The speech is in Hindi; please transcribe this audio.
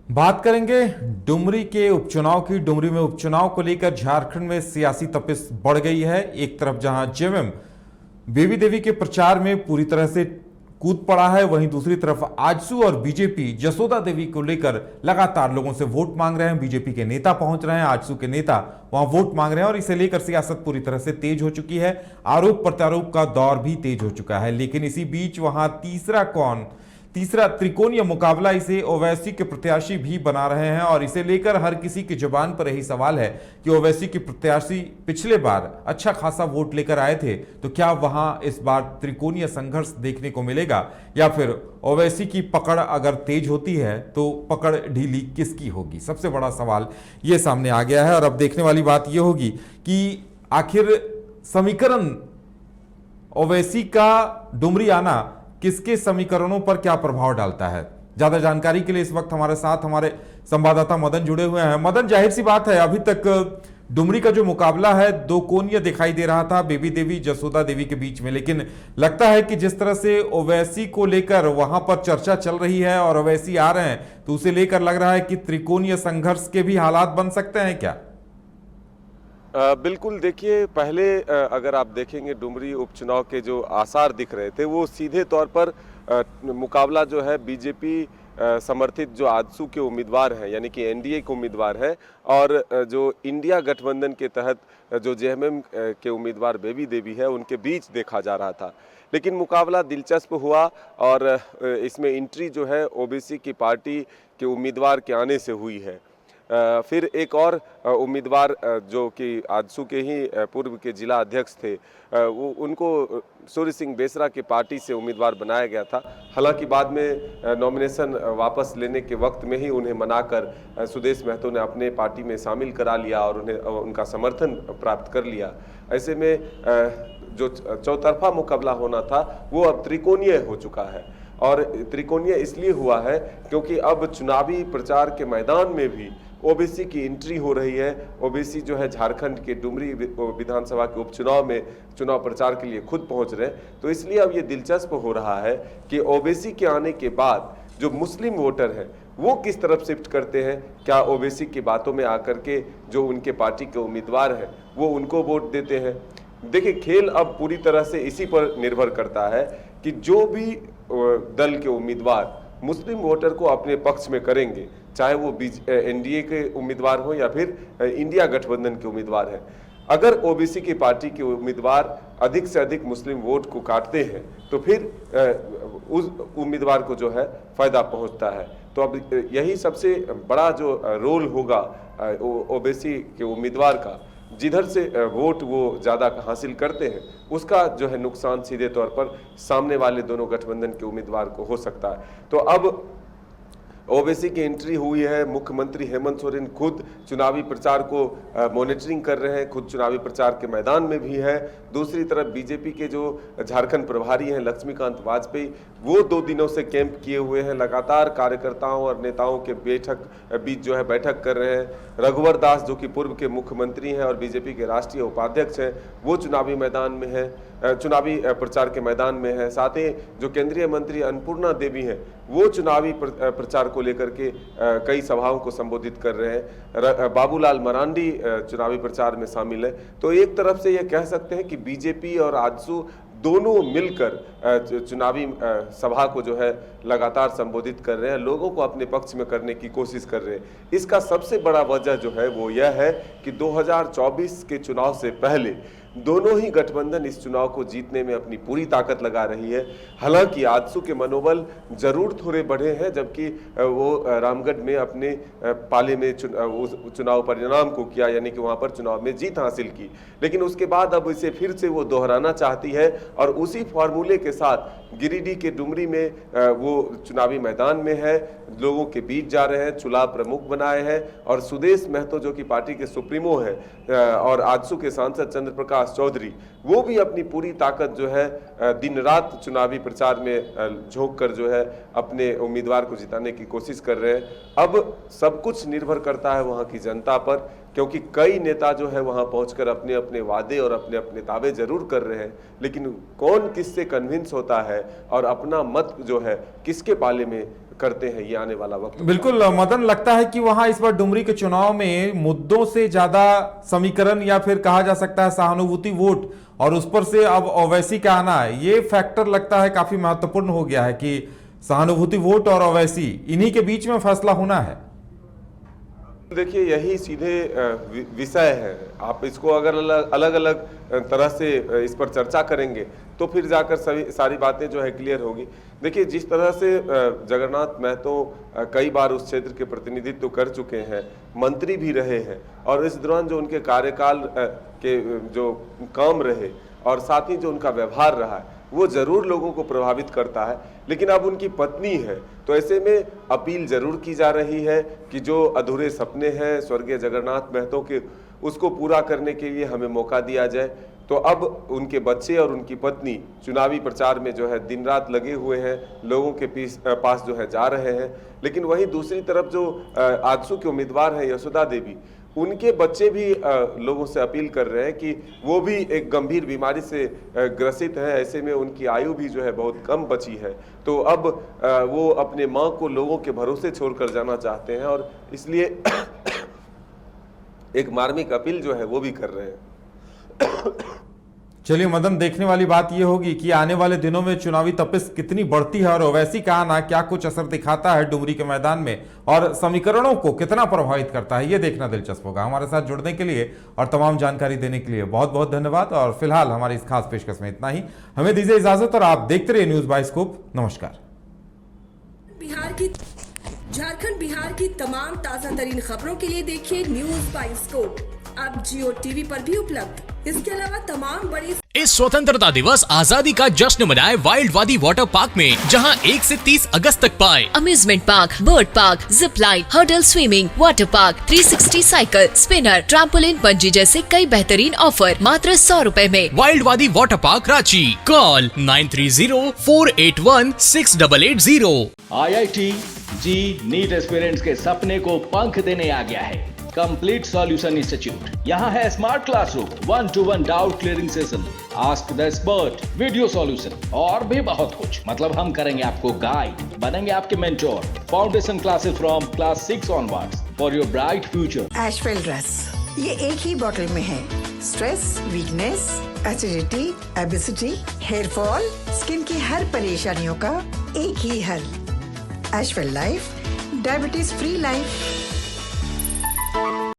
बात करेंगे डुमरी के उपचुनाव की। डुमरी में उपचुनाव को लेकर झारखंड में सियासी तपिश बढ़ गई है। एक तरफ जहां जेएमएम बेबी देवी के प्रचार में पूरी तरह से कूद पड़ा है, वहीं दूसरी तरफ आजसू और बीजेपी जसोदा देवी को लेकर लगातार लोगों से वोट मांग रहे हैं। बीजेपी के नेता पहुंच रहे हैं, आजसू के नेता वहां वोट मांग रहे हैं और इसे लेकर सियासत पूरी तरह से तेज हो चुकी है। आरोप प्रत्यारोप का दौर भी तेज हो चुका है। लेकिन इसी बीच वहां तीसरा त्रिकोणीय मुकाबला इसे ओवैसी के प्रत्याशी भी बना रहे हैं और इसे लेकर हर किसी की जुबान पर यही सवाल है कि ओवैसी के प्रत्याशी पिछले बार अच्छा खासा वोट लेकर आए थे, तो क्या वहां इस बार त्रिकोणीय संघर्ष देखने को मिलेगा या फिर ओवैसी की पकड़ अगर तेज होती है तो पकड़ ढीली किसकी होगी? सबसे बड़ा सवाल यह सामने आ गया है। और अब देखने वाली बात यह होगी कि आखिर समीकरण ओवैसी का डुमरी आना किसके समीकरणों पर क्या प्रभाव डालता है? ज्यादा जानकारी के लिए इस वक्त हमारे साथ हमारे संवाददाता मदन जुड़े हुए हैं। मदन, जाहिर सी बात है अभी तक डुमरी का जो मुकाबला है दो कोणीय दिखाई दे रहा था बेबी देवी जसोदा देवी के बीच में, लेकिन लगता है कि जिस तरह से ओवैसी को लेकर वहां पर चर्चा चल रही है और ओवैसी आ रहे हैं तो उसे लेकर लग रहा है कि त्रिकोणीय संघर्ष के भी हालात बन सकते हैं क्या? बिल्कुल, देखिए पहले अगर आप देखेंगे डुमरी उपचुनाव के जो आसार दिख रहे थे वो सीधे तौर पर मुकाबला जो है बीजेपी समर्थित जो आजसू के उम्मीदवार हैं यानी कि एनडीए के उम्मीदवार हैं और जो इंडिया गठबंधन के तहत जो जेएमएम के उम्मीदवार बेबी देवी है उनके बीच देखा जा रहा था। लेकिन मुकाबला दिलचस्प हुआ और इसमें एंट्री जो है ओबीसी की पार्टी के उम्मीदवार के आने से हुई है। फिर एक और उम्मीदवार जो कि आजसू के ही पूर्व के जिला अध्यक्ष थे, वो उनको सूर्य सिंह बेसरा की पार्टी से उम्मीदवार बनाया गया था। हालांकि बाद में नॉमिनेशन वापस लेने के वक्त में ही उन्हें मनाकर सुदेश महतो ने अपने पार्टी में शामिल करा लिया और उन्हें उनका समर्थन प्राप्त कर लिया। ऐसे में जो चौतरफा मुकाबला होना था वो अब त्रिकोणीय हो चुका है और त्रिकोणीय इसलिए हुआ है क्योंकि अब चुनावी प्रचार के मैदान में भी ओबीसी की एंट्री हो रही है। ओबीसी जो है झारखंड के डुमरी विधानसभा के उपचुनाव में चुनाव प्रचार के लिए खुद पहुंच रहे हैं। तो इसलिए अब ये दिलचस्प हो रहा है कि ओबीसी के आने के बाद जो मुस्लिम वोटर हैं वो किस तरफ शिफ्ट करते हैं। क्या ओबीसी की बातों में आकर के जो उनके पार्टी के उम्मीदवार हैं वो उनको वोट देते हैं? देखिए, खेल अब पूरी तरह से इसी पर निर्भर करता है कि जो भी दल के उम्मीदवार मुस्लिम वोटर को अपने पक्ष में करेंगे, चाहे वो एनडीए के उम्मीदवार हो या फिर इंडिया गठबंधन के उम्मीदवार हैं। अगर ओबीसी की पार्टी के उम्मीदवार अधिक से अधिक मुस्लिम वोट को काटते हैं तो फिर उस उम्मीदवार को जो है फायदा पहुंचता है। तो अब यही सबसे बड़ा जो रोल होगा ओबीसी के उम्मीदवार का, जिधर से वोट वो ज़्यादा हासिल करते हैं उसका जो है नुकसान सीधे तौर पर सामने वाले दोनों गठबंधन के उम्मीदवार को हो सकता है। तो अब ओवैसी की एंट्री हुई है। मुख्यमंत्री हेमंत सोरेन खुद चुनावी प्रचार को मॉनिटरिंग कर रहे हैं, खुद चुनावी प्रचार के मैदान में भी है। दूसरी तरफ बीजेपी के जो झारखंड प्रभारी हैं लक्ष्मीकांत वाजपेयी, वो 2 दिनों से कैंप किए हुए हैं, लगातार कार्यकर्ताओं और नेताओं के बीच जो है बैठक कर रहे हैं। रघुवर दास जो कि पूर्व के मुख्यमंत्री हैं और बीजेपी के राष्ट्रीय उपाध्यक्ष हैं, वो चुनावी मैदान में है, चुनावी प्रचार के मैदान में है। साथ ही जो केंद्रीय मंत्री अन्नपूर्णा देवी हैं वो चुनावी प्रचार को लेकर के कई सभाओं को संबोधित कर रहे हैं। बाबूलाल मरांडी चुनावी प्रचार में शामिल है। तो एक तरफ से ये कह सकते हैं कि बीजेपी और आजसू दोनों मिलकर चुनावी सभा को जो है लगातार संबोधित कर रहे हैं, लोगों को अपने पक्ष में करने की कोशिश कर रहे हैं। इसका सबसे बड़ा वजह जो है वो यह है कि 2024 के चुनाव से पहले दोनों ही गठबंधन इस चुनाव को जीतने में अपनी पूरी ताकत लगा रही है। हालांकि आजसू के मनोबल जरूर थोड़े बढ़े हैं, जबकि वो रामगढ़ में अपने पाले में चुनाव परिणाम को किया, यानी कि वहां पर चुनाव में जीत हासिल की। लेकिन उसके बाद अब इसे फिर से वो दोहराना चाहती है और उसी फॉर्मूले के साथ गिरिडीह के डुमरी में वो चुनावी मैदान में है, लोगों के बीच जा रहे हैं, चुनाव प्रमुख बनाए हैं। और सुदेश महतो जो कि पार्टी के सुप्रीमो है और आजसू के सांसद चंद्र प्रकाश चौधरी, वो भी अपनी पूरी ताकत जो है दिन रात चुनावी प्रचार में झोंक कर जो है अपने उम्मीदवार को जिताने की कोशिश कर रहे हैं। अब सब कुछ निर्भर करता है वहां की जनता पर, क्योंकि कई नेता जो है वहां पहुंचकर अपने अपने वादे और अपने अपने दावे जरूर कर रहे हैं, लेकिन कौन किससे कन्विंस होता है और अपना मत जो है किसके पाले में करते हैं ये आने वाला वक्त। बिल्कुल मदन, लगता है कि वहां इस बार डुमरी के चुनाव में मुद्दों से ज्यादा समीकरण या फिर कहा जा सकता है सहानुभूति वोट और उस पर से अब ओवैसी का आना है, ये फैक्टर लगता है काफी महत्वपूर्ण हो गया है कि सहानुभूति वोट और ओवैसी इन्हीं के बीच में फैसला होना है। देखिए यही सीधे विषय है। आप इसको अगर अलग अलग तरह से इस पर चर्चा करेंगे तो फिर जाकर सारी बातें जो है क्लियर होगी। देखिए जिस तरह से जगन्नाथ महतो कई बार उस क्षेत्र के प्रतिनिधित्व कर चुके हैं, मंत्री भी रहे हैं और इस दौरान जो उनके कार्यकाल के जो काम रहे और साथ ही जो उनका व्यवहार रहा है वो जरूर लोगों को प्रभावित करता है। लेकिन अब उनकी पत्नी है तो ऐसे में अपील जरूर की जा रही है कि जो अधूरे सपने हैं स्वर्गीय जगन्नाथ महतो के, उसको पूरा करने के लिए हमें मौका दिया जाए। तो अब उनके बच्चे और उनकी पत्नी चुनावी प्रचार में जो है दिन रात लगे हुए हैं, लोगों के पास जो है जा रहे हैं। लेकिन वहीं दूसरी तरफ जो आजसू के उम्मीदवार हैं यशोदा देवी, उनके बच्चे भी लोगों से अपील कर रहे हैं कि वो भी एक गंभीर बीमारी से ग्रसित हैं, ऐसे में उनकी आयु भी जो है बहुत कम बची है। तो अब वो अपने माँ को लोगों के भरोसे छोड़कर जाना चाहते हैं और इसलिए एक मार्मिक अपील जो है वो भी कर रहे हैं। चलिए मदन, देखने वाली बात यह होगी कि आने वाले दिनों में चुनावी तपिश कितनी बढ़ती है और ओवैसी का आना क्या कुछ असर दिखाता है डुमरी के मैदान में और समीकरणों को कितना प्रभावित करता है, ये देखना दिलचस्प होगा। हमारे साथ जुड़ने के लिए और तमाम जानकारी देने के लिए बहुत बहुत धन्यवाद और फिलहाल हमारी इस खास पेशकश में इतना ही। हमें दीजिए इजाजत और आप देखते रहिए न्यूज बाइस्कोप। नमस्कार। झारखंड बिहार की तमाम ताजा तरीन खबरों के लिए देखिए न्यूज बाइस्कोप, अब जियो टीवी पर भी उपलब्ध। इसके अलावा तमाम बड़ी इस स्वतंत्रता दिवस आजादी का जश्न मनाए वाइल्ड वादी वाटर पार्क में, जहां 1 से 30 अगस्त तक पाए amusement park, bird park, zip line, hurdle swimming, water park, 360 cycle, spinner, trampoline, bungee जैसे कई बेहतरीन ऑफर मात्र 100 रुपए में। वाइल्ड वादी water park Ranchi, call 9304816880। IIT जी नीट एस्पिरेंट्स के सपने को पंख देने आ गया है कंप्लीट सॉल्यूशन इंस्टीट्यूट। यहाँ है smart classroom, 1-to-1 doubt clearing session, ask the expert, video solution और भी बहुत कुछ। मतलब हम करेंगे आपको गाइड, बनेंगे आपके mentor. Foundation classes from class 6 onwards for your bright future. Ashwell dress, ये एक ही बॉटल में है। Stress, weakness, acidity, obesity, hair fall, skin की हर परेशानियों का एक ही हल। Ashwell life, diabetes free life.